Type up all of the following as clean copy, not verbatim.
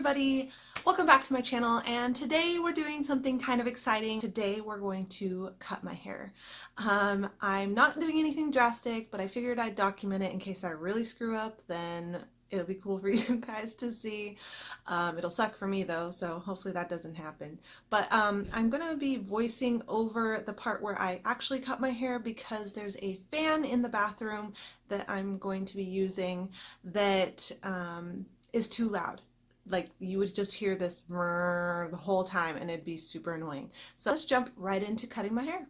everybody, welcome back to my channel, and today we're doing something kind of exciting. Today we're going to cut my hair. I'm not doing anything drastic, but I figured I'd document it in case I really screw up. Then it'll be cool for you guys to see. It'll suck for me though, so hopefully that doesn't happen. But I'm gonna be voicing over the part where I actually cut my hair because there's a fan in the bathroom that I'm going to be using that is too loud. Like, you would just hear this the whole time and it'd be super annoying. So let's jump right into cutting my hair.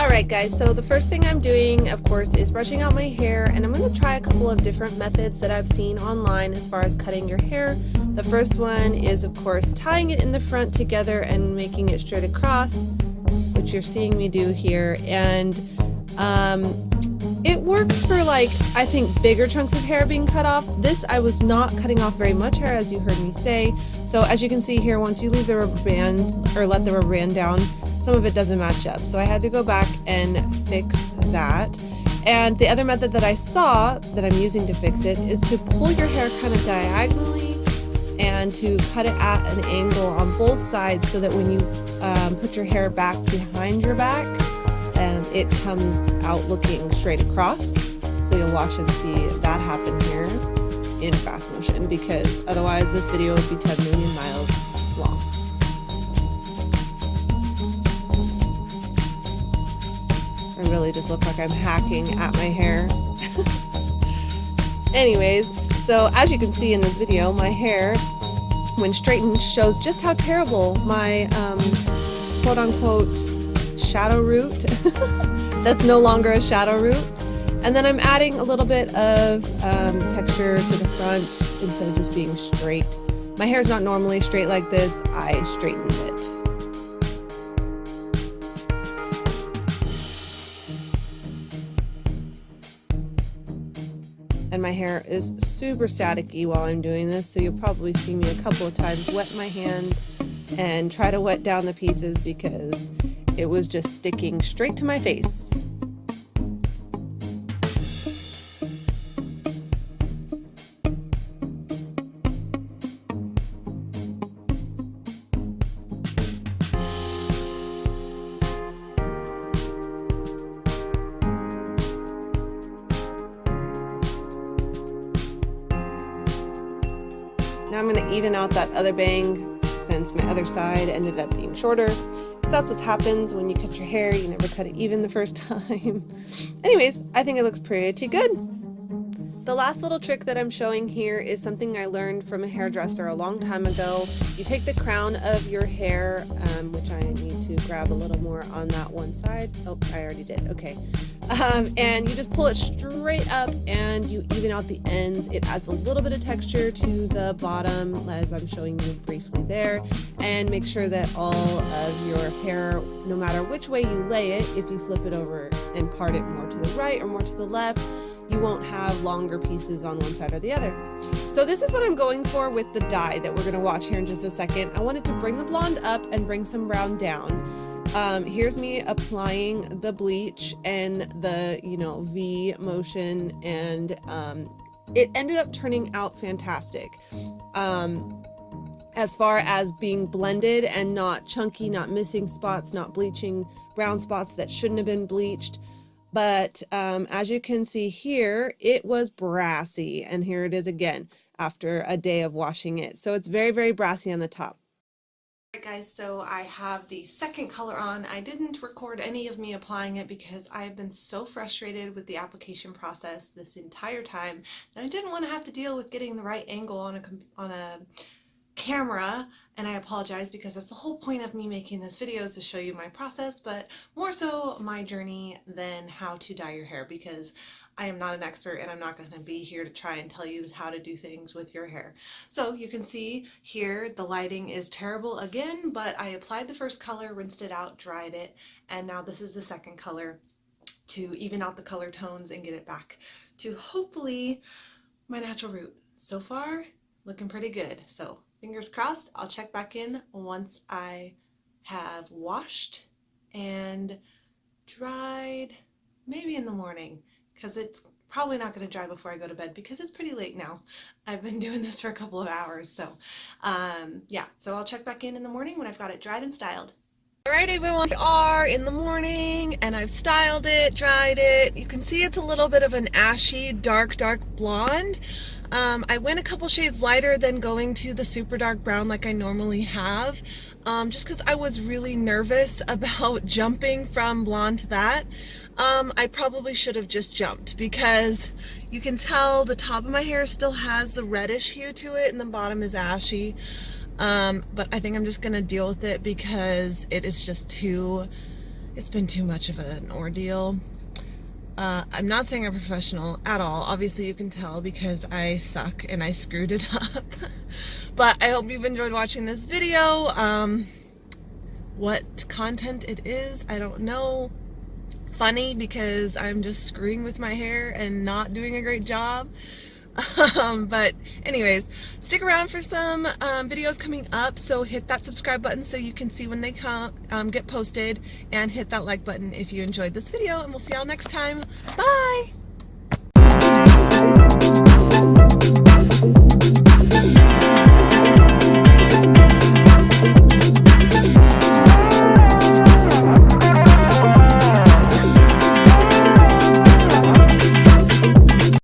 Alright guys, so the first thing I'm doing, of course, is brushing out my hair, and I'm going to try a couple of different methods that I've seen online as far as cutting your hair. The first one is, of course, tying it in the front together and making it straight across, which you're seeing me do here, and it works for, like, I think bigger chunks of hair being cut off. This, I was not cutting off very much hair, as you heard me say. So as you can see here, once you leave the rubber band, or let the rubber band down, some of it doesn't match up. So I had to go back and fix that. And the other method that I saw that I'm using to fix it is to pull your hair kind of diagonally and to cut it at an angle on both sides so that when you put your hair back behind your back, it comes out looking straight across. So you'll watch and see that happen here in fast motion, because otherwise this video would be 10 million miles long. I really just look like I'm hacking at my hair. Anyways, so as you can see in this video, my hair, when straightened, shows just how terrible my quote-unquote shadow root that's no longer a shadow root. And then I'm adding a little bit of texture to the front instead of just being straight. My hair is not normally straight like this. I straightened it. And my hair is super staticky while I'm doing this, so you'll probably see me a couple of times wet my hand and try to wet down the pieces because it was just sticking straight to my face. Now I'm going to even out that other bang since my other side ended up being shorter. Because that's what happens when you cut your hair, you never cut it even the first time. Anyways, I think it looks pretty good. The last little trick that I'm showing here is something I learned from a hairdresser a long time ago. You take the crown of your hair, which I need to grab a little more on that one side. Oh, I already did. Okay. And you just pull it straight up and you even out the ends. It adds a little bit of texture to the bottom, as I'm showing you briefly there. And make sure that all of your hair, no matter which way you lay it, if you flip it over and part it more to the right or more to the left, you won't have longer pieces on one side or the other. So this is what I'm going for with the dye that we're going to watch here in just a second. I wanted to bring the blonde up and bring some brown down. Here's me applying the bleach and the, V motion, and it ended up turning out fantastic. As far as being blended and not chunky, not missing spots, not bleaching brown spots that shouldn't have been bleached. But as you can see here, it was brassy, and here it is again after a day of washing it. So it's very, very brassy on the top. Alright guys, so I have the second color on. I didn't record any of me applying it because I have been so frustrated with the application process this entire time that I didn't want to have to deal with getting the right angle on a camera, and I apologize because that's the whole point of me making this video, is to show you my process, but more so my journey than how to dye your hair, because I am not an expert and I'm not going to be here to try and tell you how to do things with your hair. So you can see here the lighting is terrible again, but I applied the first color, rinsed it out, dried it, and now this is the second color to even out the color tones and get it back to hopefully my natural root. So far, looking pretty good. So fingers crossed, I'll check back in once I have washed and dried maybe in the morning, because it's probably not going to dry before I go to bed because it's pretty late now. I've been doing this for a couple of hours, so yeah, so I'll check back in the morning when I've got it dried and styled. All right, everyone, we are in the morning and I've styled it, dried it. You can see it's a little bit of an ashy, dark blonde. I went a couple shades lighter than going to the super dark brown like I normally have, just because I was really nervous about jumping from blonde to that. I probably should have just jumped because you can tell the top of my hair still has the reddish hue to it and the bottom is ashy. But I think I'm just gonna deal with it because it is just it's been too much of an ordeal. I'm not saying I'm professional at all. Obviously you can tell because I suck and I screwed it up. But I hope you've enjoyed watching this video. What content it is, I don't know. Funny because I'm just screwing with my hair and not doing a great job. But anyways, stick around for some videos coming up, so hit that subscribe button so you can see when they come get posted, and hit that like button if you enjoyed this video, and we'll see y'all next time. Bye!